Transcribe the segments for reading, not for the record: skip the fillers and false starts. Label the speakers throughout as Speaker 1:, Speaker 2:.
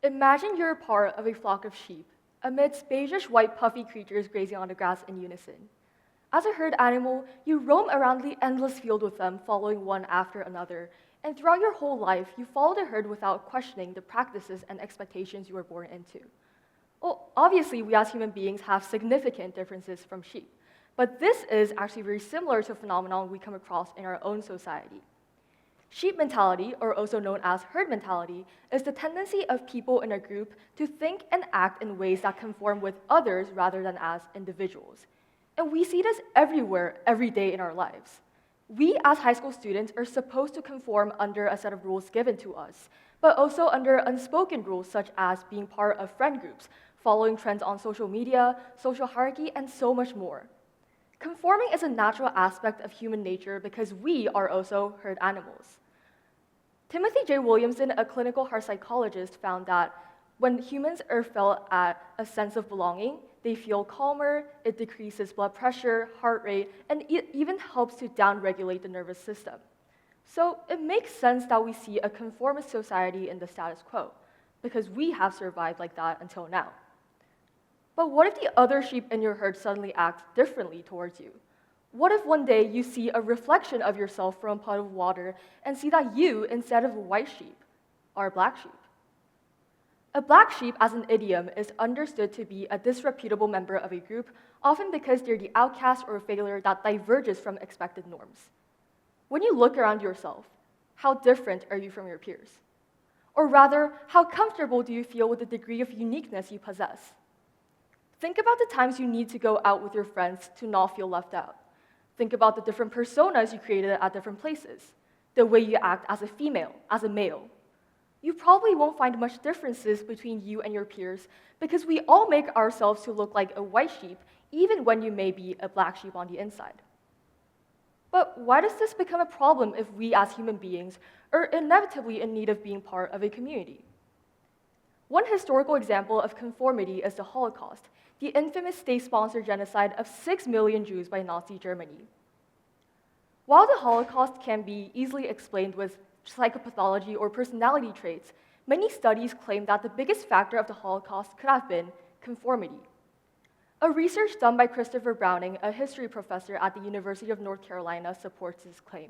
Speaker 1: Imagine you're a part of a flock of sheep, amidst beigeish-white puffy creatures grazing on the grass in unison. As a herd animal, you roam around the endless field with them, following one after another, and throughout your whole life, you follow the herd without questioning the practices and expectations you were born into. Well, obviously, we as human beings have significant differences from sheep, but this is actually very similar to a phenomenon we come across in our own society. Sheep mentality, or also known as herd mentality, is the tendency of people in a group to think and act in ways that conform with others rather than as individuals. And we see this everywhere, every day in our lives. We, as high school students, are supposed to conform under a set of rules given to us, but also under unspoken rules such as being part of friend groups, following trends on social media, social hierarchy, and so much more. Conforming is a natural aspect of human nature because we are also herd animals. Timothy J. Williamson, a clinical heart psychologist, found that when humans are felt at a sense of belonging, they feel calmer, it decreases blood pressure, heart rate, and it even helps to downregulate the nervous system. So it makes sense that we see a conformist society in the status quo, because we have survived like that until now. But what if the other sheep in your herd suddenly act differently towards you? What if one day you see a reflection of yourself from a puddle of water and see that you, instead of a white sheep, are a black sheep? A black sheep, as an idiom, is understood to be a disreputable member of a group, often because they're the outcast or failure that diverges from expected norms. When you look around yourself, how different are you from your peers? Or rather, how comfortable do you feel with the degree of uniqueness you possess? Think about the times you need to go out with your friends to not feel left out. Think about the different personas you created at different places, the way you act as a female, as a male. You probably won't find much differences between you and your peers because we all make ourselves to look like a white sheep, even when you may be a black sheep on the inside. But why does this become a problem if we as human beings are inevitably in need of being part of a community? One historical example of conformity is the Holocaust, the infamous state-sponsored genocide of 6 million Jews by Nazi Germany. While the Holocaust can be easily explained with psychopathology or personality traits, many studies claim that the biggest factor of the Holocaust could have been conformity. A research done by Christopher Browning, a history professor at the University of North Carolina, supports this claim.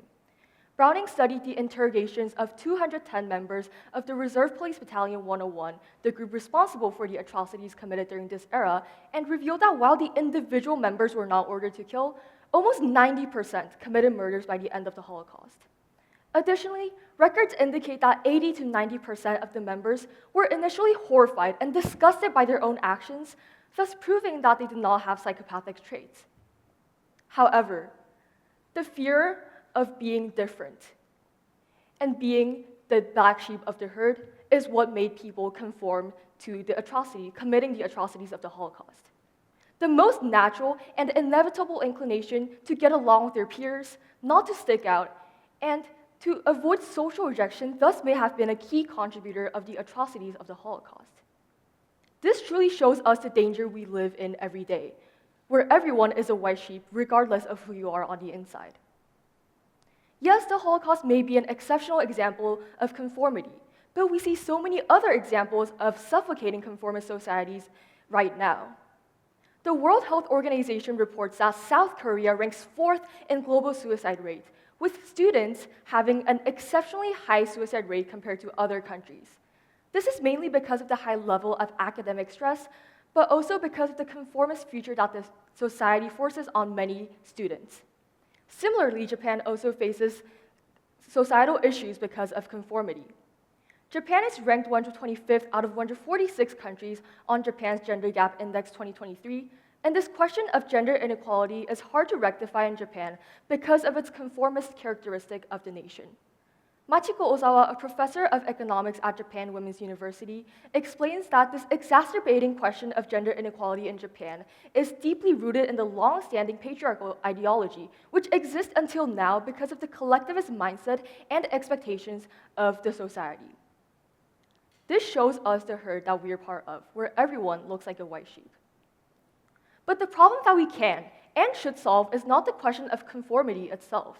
Speaker 1: Browning studied the interrogations of 210 members of the Reserve Police Battalion 101, the group responsible for the atrocities committed during this era, and revealed that while the individual members were not ordered to kill, almost 90% committed murders by the end of the Holocaust. Additionally, records indicate that 80 to 90% of the members were initially horrified and disgusted by their own actions, thus proving that they did not have psychopathic traits. However, the fear of being different and being the black sheep of the herd is what made people conform to the atrocity, committing the atrocities of the Holocaust. The most natural and inevitable inclination to get along with their peers, not to stick out, and to avoid social rejection thus may have been a key contributor of the atrocities of the Holocaust. This truly shows us the danger we live in every day, where everyone is a white sheep regardless of who you are on the inside. Yes, the Holocaust may be an exceptional example of conformity, but we see so many other examples of suffocating conformist societies right now. The World Health Organization reports that South Korea ranks 4th in global suicide rate, with students having an exceptionally high suicide rate compared to other countries. This is mainly because of the high level of academic stress, but also because of the conformist future that the society forces on many students. Similarly, Japan also faces societal issues because of conformity. Japan is ranked 125th out of 146 countries on Japan's Gender Gap Index 2023, and this question of gender inequality is hard to rectify in Japan because of its conformist characteristic of the nation. Machiko Ozawa, a professor of economics at Japan Women's University, explains that this exacerbating question of gender inequality in Japan is deeply rooted in the long-standing patriarchal ideology, which exists until now because of the collectivist mindset and expectations of the society. This shows us the herd that we are part of, where everyone looks like a white sheep. But the problem that we can and should solve is not the question of conformity itself.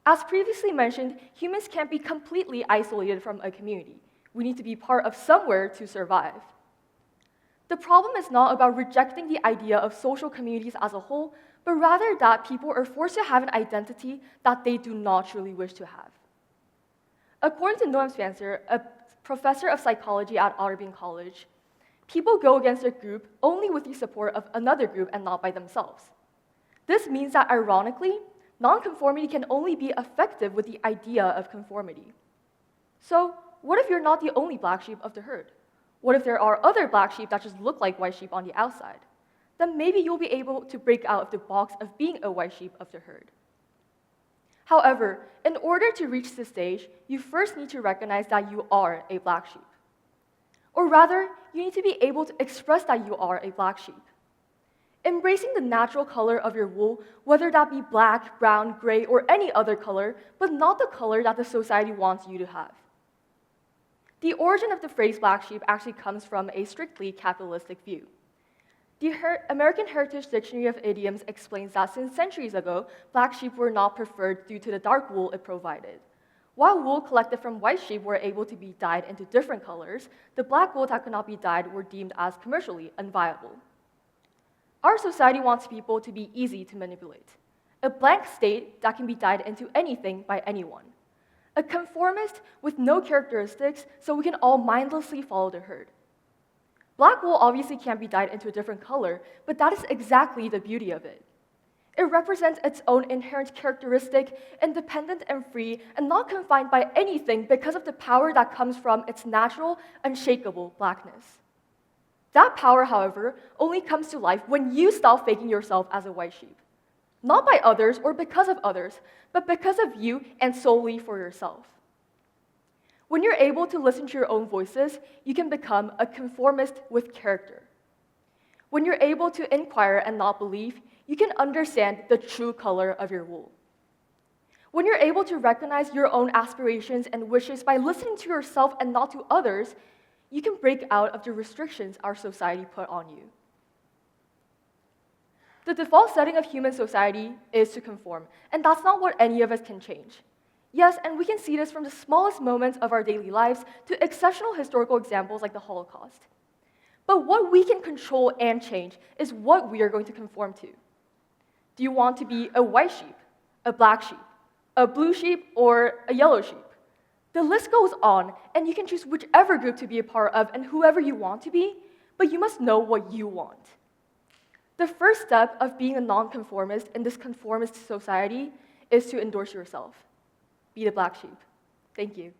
Speaker 1: As previously mentioned, humans can't be completely isolated from a community. We need to be part of somewhere to survive. The problem is not about rejecting the idea of social communities as a whole, but rather that people are forced to have an identity that they do not truly wish to have. According to Noam Spencer, a professor of psychology at Otterbein College, people go against a group only with the support of another group and not by themselves. This means that, ironically, nonconformity can only be effective with the idea of conformity. So, what if you're not the only black sheep of the herd? What if there are other black sheep that just look like white sheep on the outside? Then maybe you'll be able to break out of the box of being a white sheep of the herd. However, in order to reach this stage, you first need to recognize that you are a black sheep. Or rather, you need to be able to express that you are a black sheep. Embracing the natural color of your wool, whether that be black, brown, gray, or any other color, but not the color that the society wants you to have. The origin of the phrase black sheep actually comes from a strictly capitalistic view. The American Heritage Dictionary of Idioms explains that since centuries ago, black sheep were not preferred due to the dark wool it provided. While wool collected from white sheep were able to be dyed into different colors, the black wool that could not be dyed were deemed as commercially unviable. Our society wants people to be easy to manipulate, a blank state that can be dyed into anything by anyone, a conformist with no characteristics so we can all mindlessly follow the herd. Black wool obviously can't be dyed into a different color, but that is exactly the beauty of it. It represents its own inherent characteristic, independent and free, and not confined by anything because of the power that comes from its natural, unshakable blackness. That power, however, only comes to life when you stop faking yourself as a white sheep. Not by others or because of others, but because of you and solely for yourself. When you're able to listen to your own voices, you can become a conformist with character. When you're able to inquire and not believe, you can understand the true color of your wool. When you're able to recognize your own aspirations and wishes by listening to yourself and not to others, you can break out of the restrictions our society put on you. The default setting of human society is to conform, and that's not what any of us can change. Yes, and we can see this from the smallest moments of our daily lives to exceptional historical examples like the Holocaust. But what we can control and change is what we are going to conform to. Do you want to be a white sheep, a black sheep, a blue sheep, or a yellow sheep? The list goes on, and you can choose whichever group to be a part of and whoever you want to be, but you must know what you want. The first step of being a nonconformist in this conformist society is to endorse yourself. Be the black sheep. Thank you.